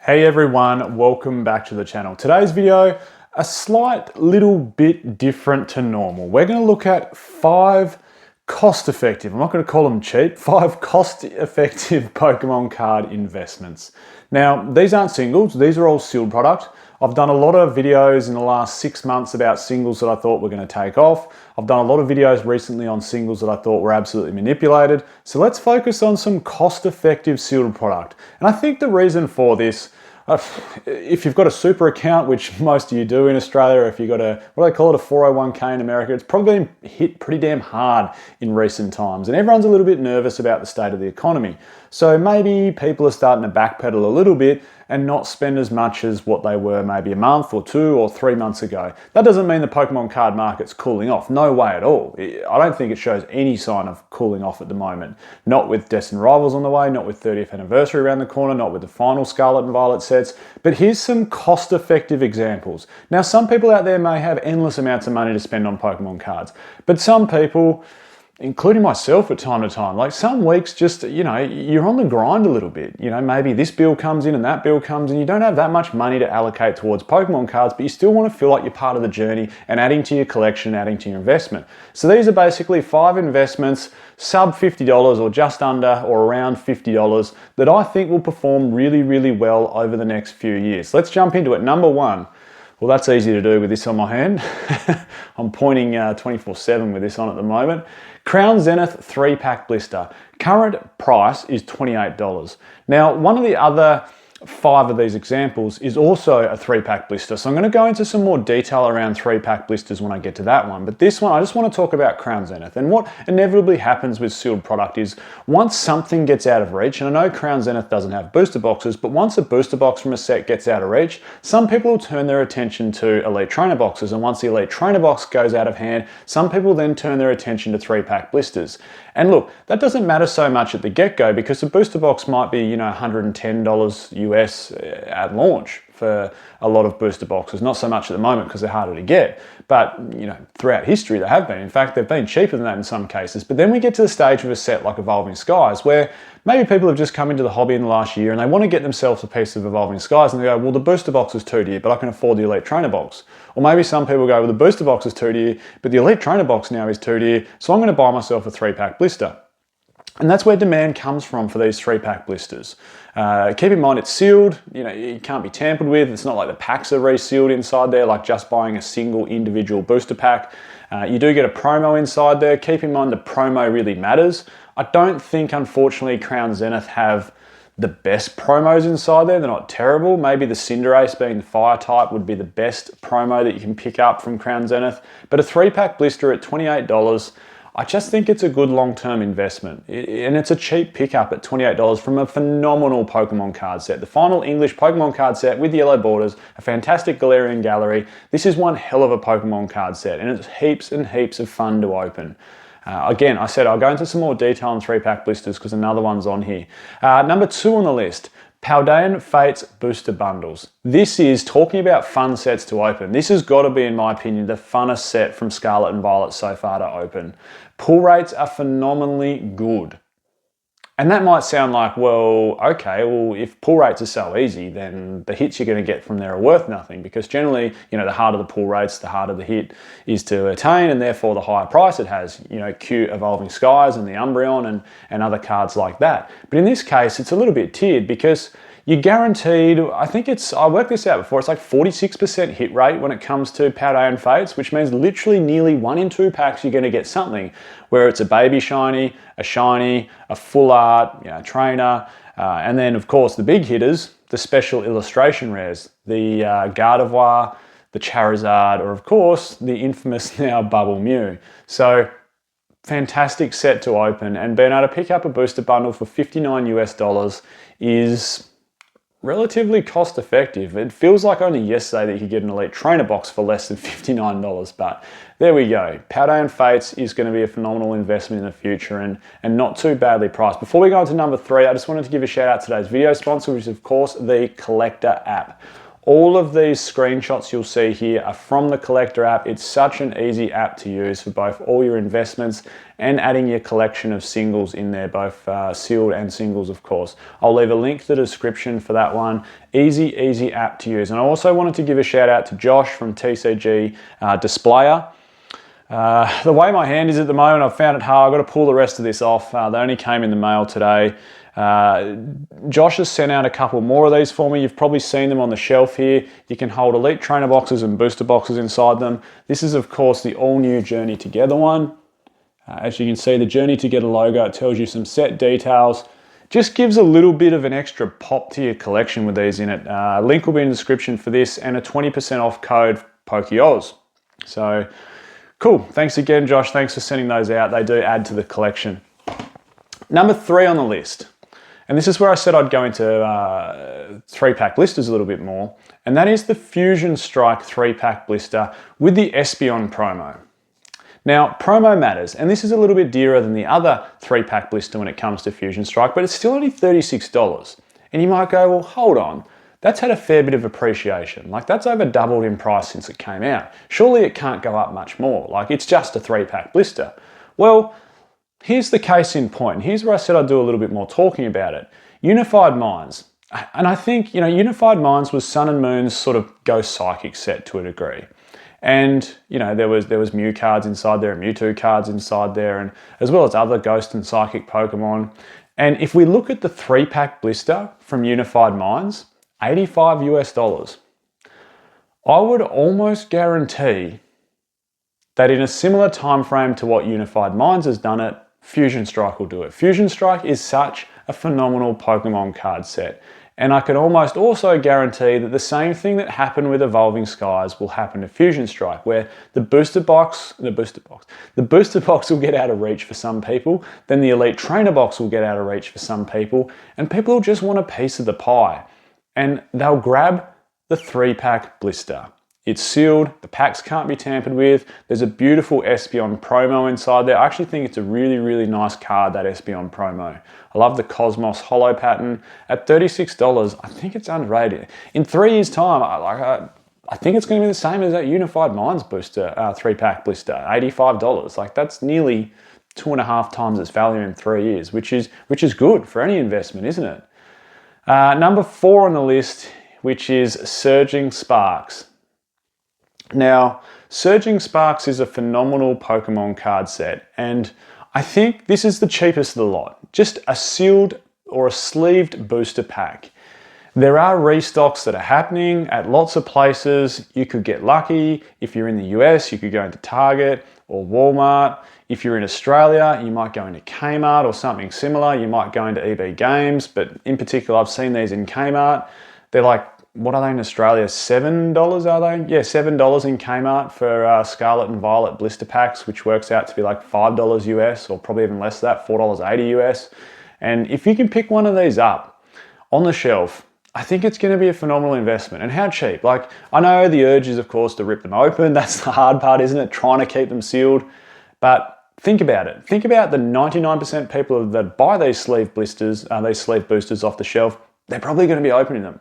Hey everyone, welcome back to the channel. Today's video, a slight little bit different to normal. We're going to look at 5 cost-effective, I'm not going to call them cheap, 5 cost-effective Pokemon card investments. Now, these aren't singles, these are all sealed product. I've done a lot of videos in the last 6 months about singles that I thought were going to take off. I've done a lot of videos recently on singles that I thought were absolutely manipulated. So let's focus on some cost-effective sealed product. And I think the reason for this, if you've got a super account, which most of you do in Australia, if you've got a, what do they call it, a 401k in America, it's probably been hit pretty damn hard in recent times. And everyone's a little bit nervous about the state of the economy. So maybe people are starting to backpedal a little bit and not spend as much as what they were maybe a month or 2 or 3 months ago. That doesn't mean the Pokemon card market's cooling off. No way at all. I don't think it shows any sign of cooling off at the moment. Not with Destined Rivals on the way, not with 30th anniversary around the corner, not with the final Scarlet and Violet sets. But here's some cost-effective examples. Now, some people out there may have endless amounts of money to spend on Pokemon cards, but some people, including myself at time to time, like some weeks just, you're on the grind a little bit. Maybe this bill comes in and that bill comes in. You don't have that much money to allocate towards Pokemon cards, but you still want to feel like you're part of the journey and adding to your collection, adding to your investment. So these are basically 5 investments, sub $50 or just under or around $50 that I think will perform really, really well over the next few years. Let's jump into it. Number 1. Well, that's easy to do with this on my hand. I'm pointing 24/7 with this on at the moment. Crown Zenith 3-pack blister. Current price is $28. Now, one of the other 5 of these examples is also a 3-pack blister. So I'm going to go into some more detail around 3-pack blisters when I get to that one. But this one, I just want to talk about Crown Zenith. And what inevitably happens with sealed product is once something gets out of reach, and I know Crown Zenith doesn't have booster boxes, but once a booster box from a set gets out of reach, some people will turn their attention to Elite Trainer boxes. And once the Elite Trainer box goes out of hand, some people then turn their attention to 3-pack blisters. And look, that doesn't matter so much at the get-go because the booster box might be, $110 US at launch for a lot of booster boxes. Not so much at the moment because they're harder to get, but throughout history they have been. In fact, they've been cheaper than that in some cases. But then we get to the stage of a set like Evolving Skies where maybe people have just come into the hobby in the last year and they want to get themselves a piece of Evolving Skies and they go, well, the booster box is too dear, but I can afford the Elite Trainer box. Or maybe some people go, well, the booster box is too dear, but the Elite Trainer box now is too dear, so I'm going to buy myself a 3-pack blister. And that's where demand comes from for these 3-pack blisters. Keep in mind it's sealed, it can't be tampered with. It's not like the packs are resealed inside there, like just buying a single individual booster pack. You do get a promo inside there. Keep in mind the promo really matters. I don't think, unfortunately, Crown Zenith have the best promos inside there. They're not terrible. Maybe the Cinderace, being the fire type, would be the best promo that you can pick up from Crown Zenith. But a 3-pack blister at $28, I just think it's a good long-term investment. And it's a cheap pickup at $28 from a phenomenal Pokemon card set. The final English Pokemon card set with yellow borders, a fantastic Galarian Gallery. This is one hell of a Pokemon card set, and it's heaps and heaps of fun to open. Again, I said I'll go into some more detail on 3-pack blisters because another one's on here. Number 2 on the list, Paldean Fates booster bundles. This is talking about fun sets to open. This has got to be, in my opinion, the funnest set from Scarlet and Violet so far to open. Pull rates are phenomenally good. And that might sound like, well, okay, well, if pull rates are so easy, then the hits you're going to get from there are worth nothing because generally, the harder the pull rates, the harder the hit is to attain and therefore the higher price it has. Cute Evolving Skies and the Umbreon and other cards like that. But in this case, it's a little bit tiered because you're guaranteed, I worked this out before, it's like 46% hit rate when it comes to Paldean Fates, which means literally nearly 1 in 2 packs you're going to get something, where it's a baby shiny, a full art, trainer, and then of course the big hitters, the special illustration rares, the Gardevoir, the Charizard, or of course the infamous now Bubble Mew. So fantastic set to open, and being able to pick up a booster bundle for $59 US is relatively cost effective. It feels like only yesterday that you could get an Elite Trainer box for less than $59, but there we go. Paldean Fates is going to be a phenomenal investment in the future and not too badly priced. Before we go on to number 3, I just wanted to give a shout out to today's video sponsor, which is of course the Collector app. All of these screenshots you'll see here are from the Collector app. It's such an easy app to use for both all your investments and adding your collection of singles in there, both sealed and singles, of course. I'll leave a link to the description for that one. Easy app to use. And I also wanted to give a shout out to Josh from TCG Displayer. The way my hand is at the moment, I've found it hard. I've got to pull the rest of this off. They only came in the mail today. Josh has sent out a couple more of these for me. You've probably seen them on the shelf here. You can hold Elite Trainer boxes and booster boxes inside them. This is, of course, the all-new Journey Together one. As you can see, the Journey Together logo, it tells you some set details. Just gives a little bit of an extra pop to your collection with these in it. Link will be in the description for this, and a 20% off code PokeOz. So, cool. Thanks again, Josh. Thanks for sending those out. They do add to the collection. Number 3 on the list, and this is where I said I'd go into 3-pack blisters a little bit more, and that is the Fusion Strike 3-pack blister with the Espeon promo. Now, promo matters, and this is a little bit dearer than the other 3-pack blister when it comes to Fusion Strike, but it's still only $36. And you might go, well, hold on, that's had a fair bit of appreciation. Like, that's over doubled in price since it came out. Surely it can't go up much more. Like, it's just a 3-pack blister. Well, here's the case in point. Here's where I said I'd do a little bit more talking about it. Unified Minds. And I think, Unified Minds was Sun and Moon's sort of Ghost Psychic set to a degree. And, there was Mew cards inside there and Mewtwo cards inside there, and as well as other Ghost and Psychic Pokemon. And if we look at the 3-pack blister from Unified Minds, $85 US. I would almost guarantee that in a similar time frame to what Unified Minds has done it, Fusion Strike will do it. Fusion Strike is such a phenomenal Pokemon card set. And I can almost also guarantee that the same thing that happened with Evolving Skies will happen to Fusion Strike, where the booster box will get out of reach for some people, then the Elite Trainer box will get out of reach for some people, and people will just want a piece of the pie. And they'll grab the 3-pack blister. It's sealed, the packs can't be tampered with, there's a beautiful Espeon promo inside there. I actually think it's a really nice card, that Espeon promo. I love the Cosmos holo pattern. At $36, I think it's underrated. In 3 years' time, I think it's going to be the same as that Unified Minds booster, 3-pack blister, $85. Like, that's nearly 2.5 times its value in 3 years, which is good for any investment, isn't it? Number 4 on the list, which is Surging Sparks. Now, Surging Sparks is a phenomenal Pokemon card set, and I think this is the cheapest of the lot. Just a sealed or a sleeved booster pack. There are restocks that are happening at lots of places. You could get lucky. If you're in the US, you could go into Target or Walmart. If you're in Australia, you might go into Kmart or something similar. You might go into EB Games, but in particular, I've seen these in Kmart. They're like, what are they in Australia? $7 are they? Yeah, $7 in Kmart for Scarlet and Violet blister packs, which works out to be like $5 US, or probably even less than that, $4.80 US. And if you can pick one of these up on the shelf, I think it's going to be a phenomenal investment. And how cheap? Like, I know the urge is, of course, to rip them open. That's the hard part, isn't it? Trying to keep them sealed. But think about it. Think about the 99% people that buy these sleeve blisters, these sleeve boosters off the shelf. They're probably going to be opening them.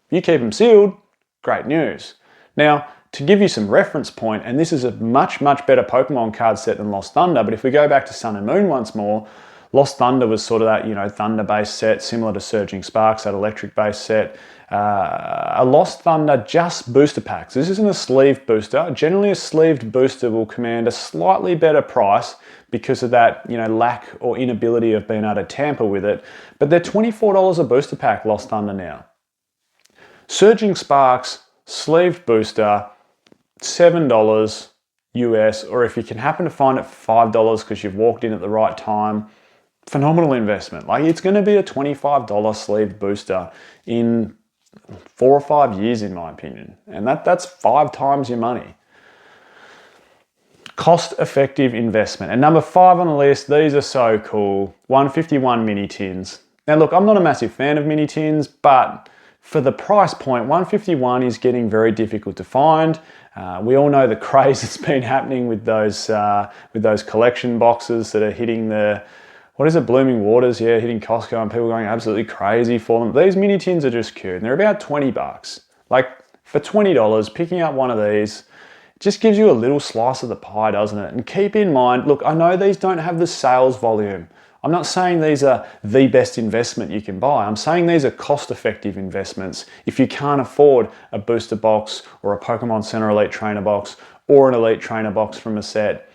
If you keep them sealed, great news. Now, to give you some reference point, and this is a much better Pokemon card set than Lost Thunder, but if we go back to Sun and Moon once more, Lost Thunder was sort of that, Thunder-based set, similar to Surging Sparks, that electric-based set. A Lost Thunder just booster packs. This isn't a sleeved booster. Generally, a sleeved booster will command a slightly better price because of that, lack or inability of being able to tamper with it. But they're $24 a booster pack, Lost Thunder now. Surging Sparks, sleeved booster, $7 US, or if you can happen to find it for $5 because you've walked in at the right time, phenomenal investment. Like, it's going to be a $25 sleeved booster in 4 or 5 years, in my opinion. And that's 5 times your money. Cost-effective investment. And number 5 on the list, these are so cool. 151 mini tins. Now look, I'm not a massive fan of mini tins, but for the price point, 151 is getting very difficult to find. We all know the craze that's been happening with those collection boxes that are hitting the, Blooming Waters, yeah, hitting Costco, and people going absolutely crazy for them. These mini tins are just cute, and they're about $20. Like, For $20, picking up one of these just gives you a little slice of the pie, doesn't it? And keep in mind, look, I know these don't have the sales volume. I'm not saying these are the best investment you can buy. I'm saying these are cost-effective investments if you can't afford a booster box or a Pokemon Center Elite Trainer box or an Elite Trainer box from a set.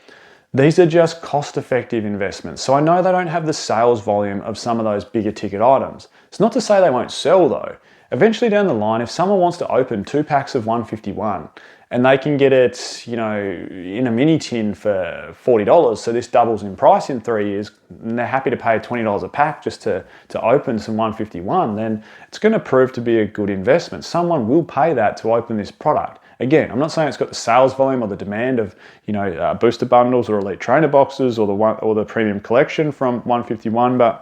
These are just cost-effective investments. So I know they don't have the sales volume of some of those bigger ticket items. It's not to say they won't sell though. Eventually down the line, if someone wants to open 2 packs of 151 and they can get it, you know, in a mini tin for $40, so this doubles in price in 3 years, and they're happy to pay $20 a pack just to open some 151, then it's going to prove to be a good investment. Someone will pay that to open this product. Again, I'm not saying it's got the sales volume or the demand of, you know, booster bundles or elite trainer boxes or the premium collection from 151, but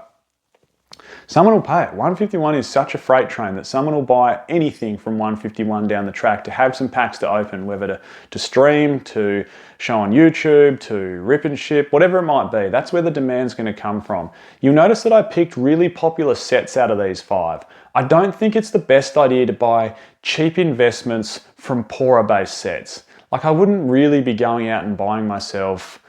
someone will pay it. 151 is such a freight train that someone will buy anything from 151 down the track to have some packs to open, whether to stream, to show on YouTube, to rip and ship, whatever it might be. That's where the demand's going to come from. You'll notice that I picked really popular sets out of these 5. I don't think it's the best idea to buy cheap investments from poorer based sets. Like I wouldn't really be going out and buying myself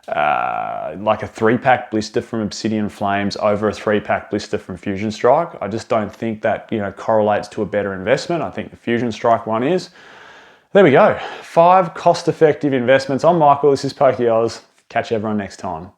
like a 3-pack blister from Obsidian Flames over a 3-pack blister from Fusion Strike. I just don't think that, you know, correlates to a better investment. I think the Fusion Strike one is. There we go. 5 cost-effective investments. I'm Michael. This is PokeOz. Catch everyone next time.